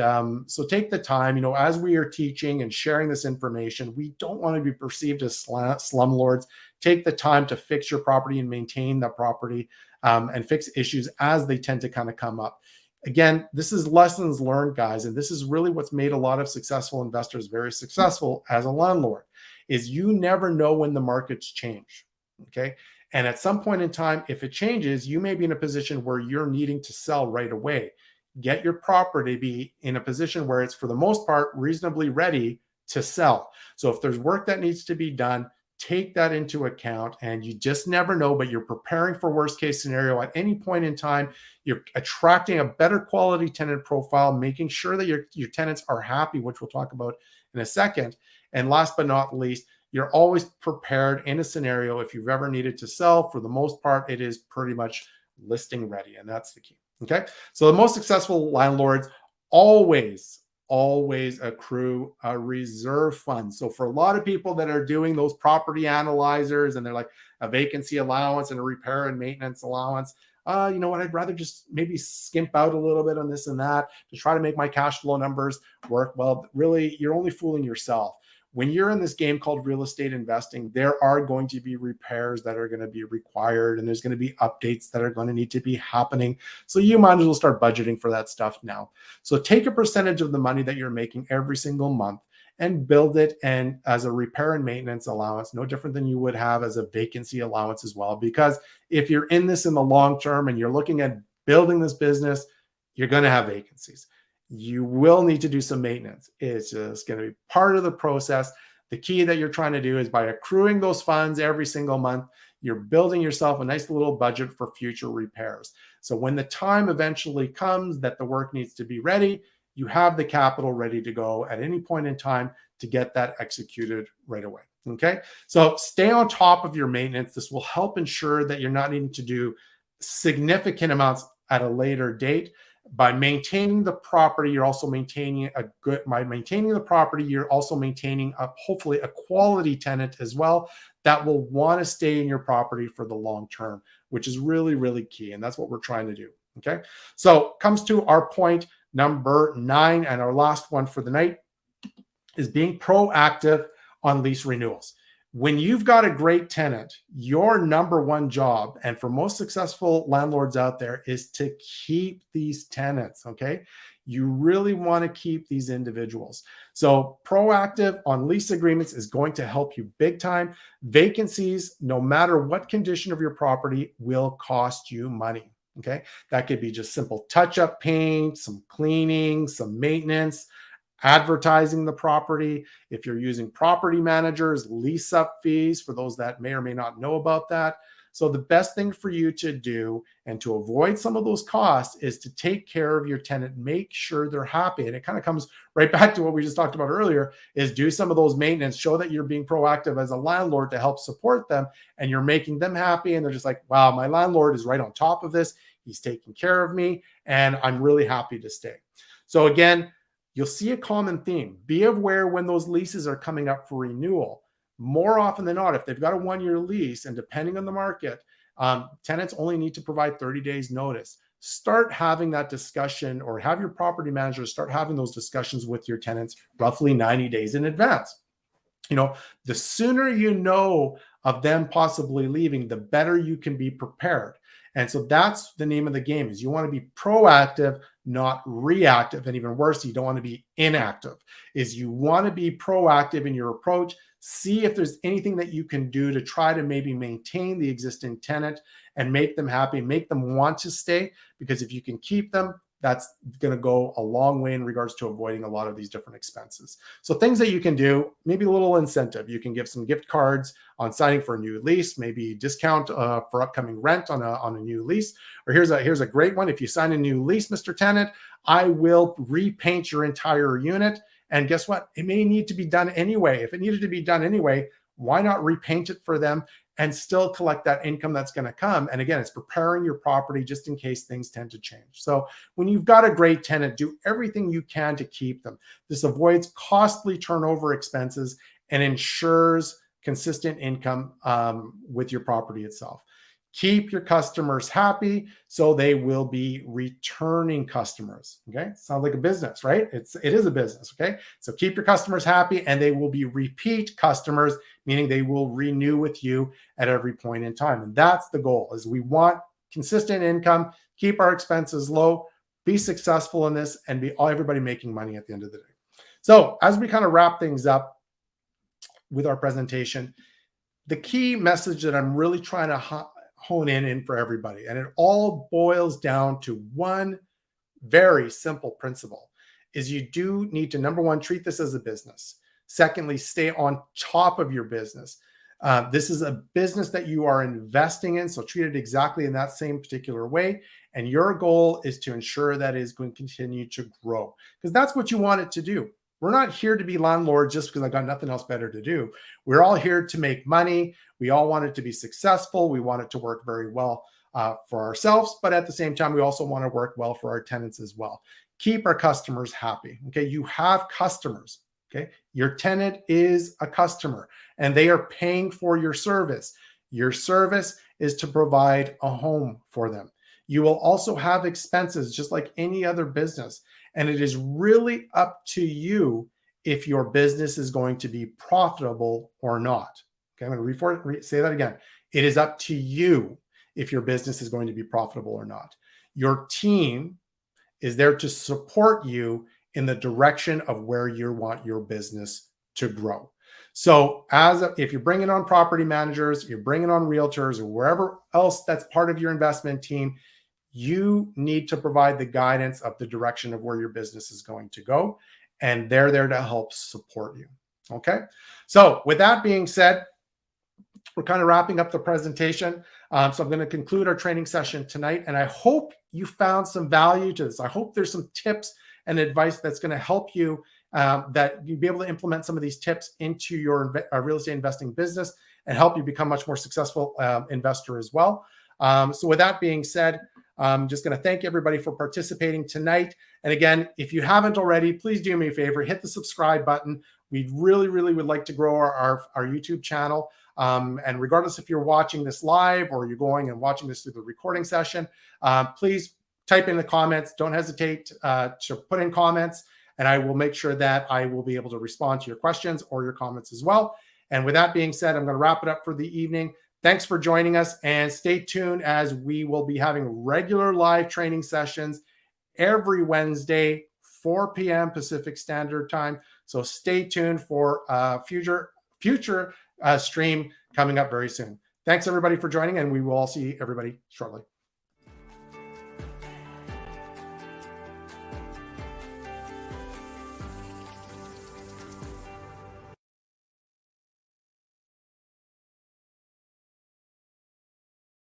so take the time, as we are teaching and sharing this information, we don't want to be perceived as slumlords. Take the time to fix your property and maintain the property and fix issues as they tend to kind of come up. Again, this is lessons learned, guys. And this is really what's made a lot of successful investors very successful as a landlord, is you never know when the markets change. Okay. And at some point in time, if it changes, you may be in a position where you're needing to sell right away. Get your property be in a position where it's, for the most part, reasonably ready to sell. So if there's work that needs to be done, take that into account. And you just never know, but you're preparing for worst case scenario at any point in time. You're attracting a better quality tenant profile, making sure that your tenants are happy, which we'll talk about in a second. And last but not least, you're always prepared in a scenario if you've ever needed to sell. For the most part, it is pretty much listing ready, and that's the key. Okay, so the most successful landlords always accrue a reserve fund. So for a lot of people that are doing those property analyzers and they're like a vacancy allowance and a repair and maintenance allowance, you know what, I'd rather just maybe skimp out a little bit on this and that to try to make my cash flow numbers work. Well, really, you're only fooling yourself. When you're in this game called real estate investing, there are going to be repairs that are going to be required, and there's going to be updates that are going to need to be happening. So you might as well start budgeting for that stuff now. So take a percentage of the money that you're making every single month and build it and as a repair and maintenance allowance, no different than you would have as a vacancy allowance as well. Because if you're in this in the long term and you're looking at building this business, you're going to have vacancies. You will need to do some maintenance. It's just going to be part of the process. The key that you're trying to do is by accruing those funds every single month, you're building yourself a nice little budget for future repairs. So when the time eventually comes that the work needs to be ready, you have the capital ready to go at any point in time to get that executed right away. Okay. So stay on top of your maintenance. This will help ensure that you're not needing to do significant amounts at a later date. By maintaining the property, you're also maintaining by maintaining the property, you're also maintaining hopefully a quality tenant as well that will want to stay in your property for the long term, which is really, really key. And that's what we're trying to do. Okay. So comes to our point number 9, and our last one for the night is being proactive on lease renewals. When you've got a great tenant, your number one job, and for most successful landlords out there, is to keep these tenants, okay? You really want to keep these individuals. So proactive on lease agreements is going to help you big time. Vacancies, no matter what condition of your property, will cost you money, okay? That could be just simple touch-up paint, some cleaning, some maintenance, advertising the property. If you're using property managers, lease up fees for those that may or may not know about that. So the best thing for you to do and to avoid some of those costs is to take care of your tenant, make sure they're happy. And it kind of comes right back to what we just talked about earlier, is do some of those maintenance, show that you're being proactive as a landlord to help support them, and you're making them happy. And they're just like, wow, my landlord is right on top of this. He's taking care of me, and I'm really happy to stay. So again, you'll see a common theme. Be aware when those leases are coming up for renewal. More often than not, if they've got a 1-year lease, and depending on the market, tenants only need to provide 30 days notice. Start having that discussion, or have your property manager start having those discussions with your tenants roughly 90 days in advance. You know, the sooner you know of them possibly leaving, the better you can be prepared. And so that's the name of the game, is you want to be proactive, not reactive. And even worse, you don't want to be inactive, is you want to be proactive in your approach. See if there's anything that you can do to try to maybe maintain the existing tenant and make them happy, make them want to stay, because if you can keep them, that's going to go a long way in regards to avoiding a lot of these different expenses. So things that you can do, maybe a little incentive. You can give some gift cards on signing for a new lease, maybe discount for upcoming rent on a new lease. Or here's a great one. If you sign a new lease, Mr. Tenant, I will repaint your entire unit. And guess what? It may need to be done anyway. If it needed to be done anyway, why not repaint it for them and still collect that income that's going to come? And again, it's preparing your property just in case things tend to change. So when you've got a great tenant, do everything you can to keep them. This avoids costly turnover expenses and ensures consistent income with your property itself. Keep your customers happy so they will be returning customers. Okay. Sounds like a business, right? It is a business. Okay. So keep your customers happy, and they will be repeat customers, meaning they will renew with you at every point in time. And that's the goal, is we want consistent income, keep our expenses low, be successful in this, and everybody making money at the end of the day. So as we kind of wrap things up with our presentation, the key message that I'm really trying to hone in for everybody, and it all boils down to one very simple principle, is you do need to, number one, treat this as a business. Secondly, stay on top of your business. This is a business that you are investing in, so treat it exactly in that same particular way. And your goal is to ensure that it is going to continue to grow, because that's what you want it to do. We're not here to be landlords just because I got nothing else better to do. We're all here to make money. We all want it to be successful. We want it to work very well for ourselves, but at the same time, we also want to work well for our tenants as well. Keep our customers happy. Okay, you have customers. Okay, your tenant is a customer, and they are paying for your service. Your service is to provide a home for them. You will also have expenses just like any other business. And it is really up to you if your business is going to be profitable or not. Okay, I'm going to say that again. It is up to you if your business is going to be profitable or not. Your team is there to support you in the direction of where you want your business to grow. So if you're bringing on property managers, you're bringing on realtors, or wherever else that's part of your investment team, you need to provide the guidance of the direction of where your business is going to go. And they're there to help support you. Okay. So with that being said, we're kind of wrapping up the presentation. So I'm going to conclude our training session tonight. And I hope you found some value to this. I hope there's some tips and advice that's going to help you, that you'll be able to implement some of these tips into your real estate investing business and help you become a much more successful investor as well. So with that being said, I'm just going to thank everybody for participating tonight. And again, if you haven't already, please do me a favor, hit the subscribe button. We really, really would like to grow our YouTube channel. And regardless if you're watching this live or you're going and watching this through the recording session, please type in the comments. Don't hesitate to put in comments, and I will make sure that I will be able to respond to your questions or your comments as well. And with that being said, I'm going to wrap it up for the evening. Thanks for joining us, and stay tuned as we will be having regular live training sessions every Wednesday, 4 p.m. Pacific Standard Time. So stay tuned for future stream coming up very soon. Thanks everybody for joining, and we will all see everybody shortly.